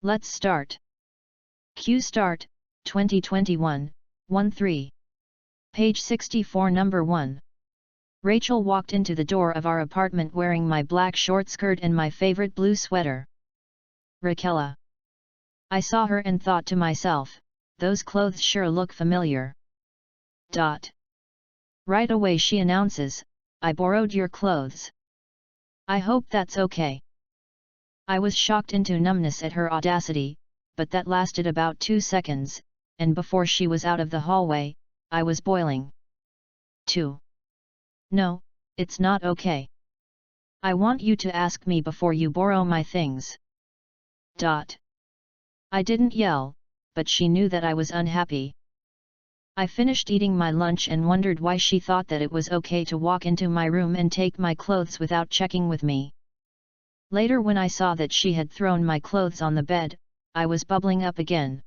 Let's start. Q Start, 2021, 1-3. Page 64 Number 1. Rachel walked into the door of our apartment wearing my black short skirt and my favorite blue sweater. Raquela. I saw her and thought to myself, those clothes sure look familiar. Right away she announces, I borrowed your clothes. I hope that's okay. I was shocked into numbness at her audacity, but that lasted about 2 seconds, and before she was out of the hallway, I was boiling. 2. No, it's not okay. I want you to ask me before you borrow my things. I didn't yell, but she knew that I was unhappy. I finished eating my lunch and wondered why she thought that it was okay to walk into my room and take my clothes without checking with me. Later when I saw that she had thrown my clothes on the bed, I was bubbling up again.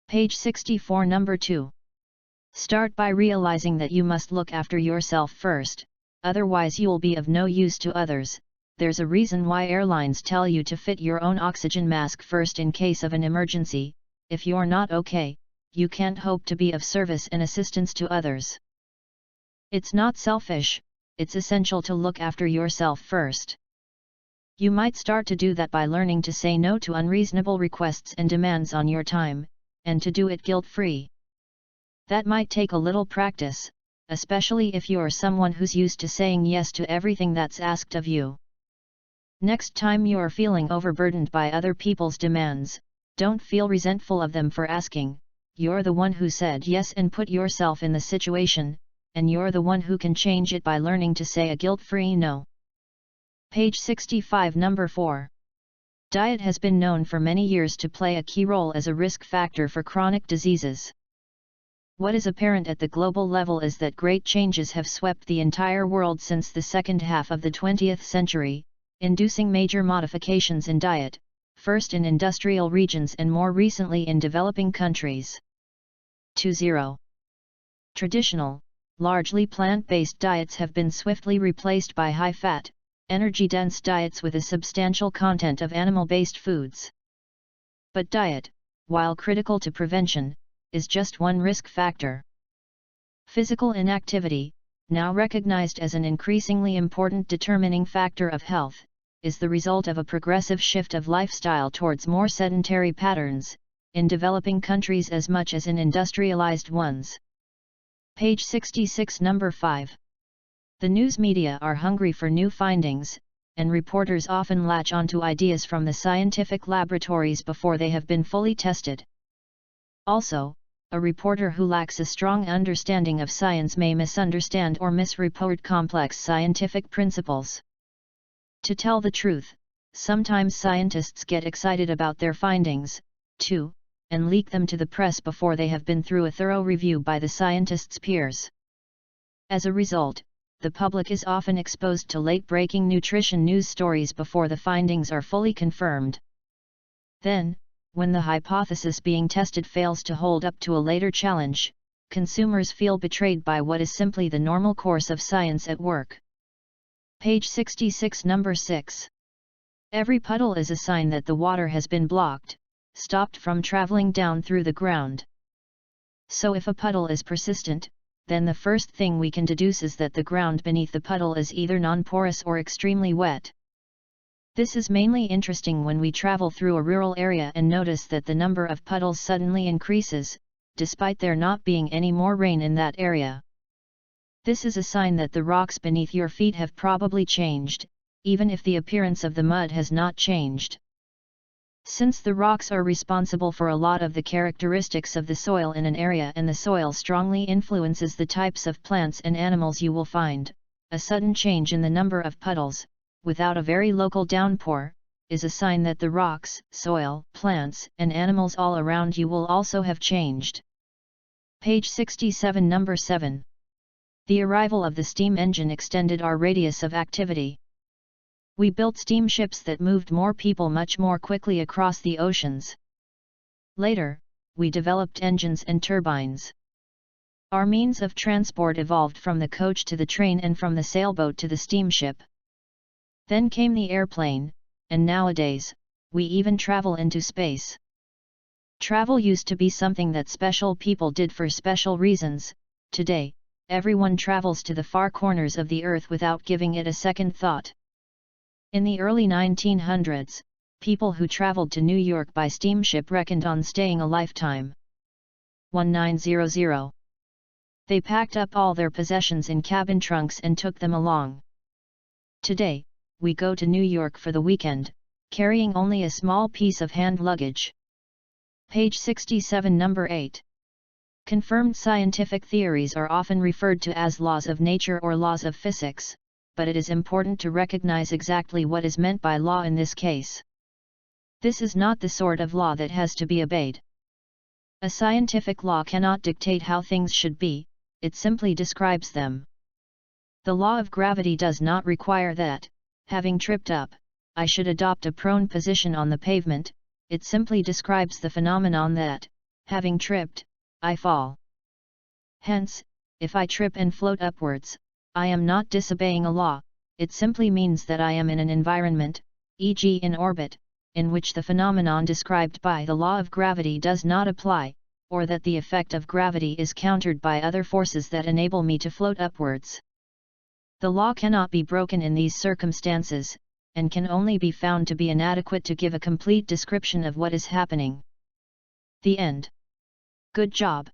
Page 64 Number 2. Start by realizing that you must look after yourself first, otherwise you'll be of no use to others. There's a reason why airlines tell you to fit your own oxygen mask first in case of an emergency. If you're not okay, you can't hope to be of service and assistance to others. It's not selfish, it's essential to look after yourself first. You might start to do that by learning to say no to unreasonable requests and demands on your time, and to do it guilt-free. That might take a little practice, especially if you're someone who's used to saying yes to everything that's asked of you. Next time you're feeling overburdened by other people's demands, don't feel resentful of them for asking. You're the one who said yes and put yourself in the situation, and you're the one who can change it by learning to say a guilt-free no. Page 65 Number 4. Diet has been known for many years to play a key role as a risk factor for chronic diseases. What is apparent at the global level is that great changes have swept the entire world since the second half of the 20th century, inducing major modifications in diet, first in industrial regions and more recently in developing countries. 2. Traditional, largely plant-based diets have been swiftly replaced by high-fat, energy-dense diets with a substantial content of animal-based foods. But diet, while critical to prevention, is just one risk factor. Physical inactivity, now recognized as an increasingly important determining factor of health, is the result of a progressive shift of lifestyle towards more sedentary patterns, in developing countries as much as in industrialized ones. Page 66 Number 5. The news media are hungry for new findings, and reporters often latch onto ideas from the scientific laboratories before they have been fully tested. Also, a reporter who lacks a strong understanding of science may misunderstand or misreport complex scientific principles. To tell the truth, sometimes scientists get excited about their findings, too, and leak them to the press before they have been through a thorough review by the scientists' peers. As a result, the public is often exposed to late-breaking nutrition news stories before the findings are fully confirmed. Then, when the hypothesis being tested fails to hold up to a later challenge, consumers feel betrayed by what is simply the normal course of science at work. Page 66 Number 6. Every puddle is a sign that the water has been blocked, stopped from traveling down through the ground. So if a puddle is persistent, then the first thing we can deduce is that the ground beneath the puddle is either non-porous or extremely wet. This is mainly interesting when we travel through a rural area and notice that the number of puddles suddenly increases, despite there not being any more rain in that area. This is a sign that the rocks beneath your feet have probably changed, even if the appearance of the mud has not changed. Since the rocks are responsible for a lot of the characteristics of the soil in an area and the soil strongly influences the types of plants and animals you will find, a sudden change in the number of puddles, without a very local downpour, is a sign that the rocks, soil, plants, and animals all around you will also have changed. Page 67 Number 7. The arrival of the steam engine extended our radius of activity. We built steamships that moved more people much more quickly across the oceans. Later, we developed engines and turbines. Our means of transport evolved from the coach to the train and from the sailboat to the steamship. Then came the airplane, and nowadays, we even travel into space. Travel used to be something that special people did for special reasons. Today, everyone travels to the far corners of the earth without giving it a second thought. In the early 1900s, people who traveled to New York by steamship reckoned on staying a lifetime. 1900. They packed up all their possessions in cabin trunks and took them along. Today, we go to New York for the weekend, carrying only a small piece of hand luggage. Page 67, number 8. Confirmed scientific theories are often referred to as laws of nature or laws of physics, but it is important to recognize exactly what is meant by law in this case. This is not the sort of law that has to be obeyed. A scientific law cannot dictate how things should be, it simply describes them. The law of gravity does not require that, having tripped up, I should adopt a prone position on the pavement, it simply describes the phenomenon that, having tripped, I fall. Hence, if I trip and float upwards, I am not disobeying a law, it simply means that I am in an environment, e.g. in orbit, in which the phenomenon described by the law of gravity does not apply, or that the effect of gravity is countered by other forces that enable me to float upwards. The law cannot be broken in these circumstances, and can only be found to be inadequate to give a complete description of what is happening. The end. Good job.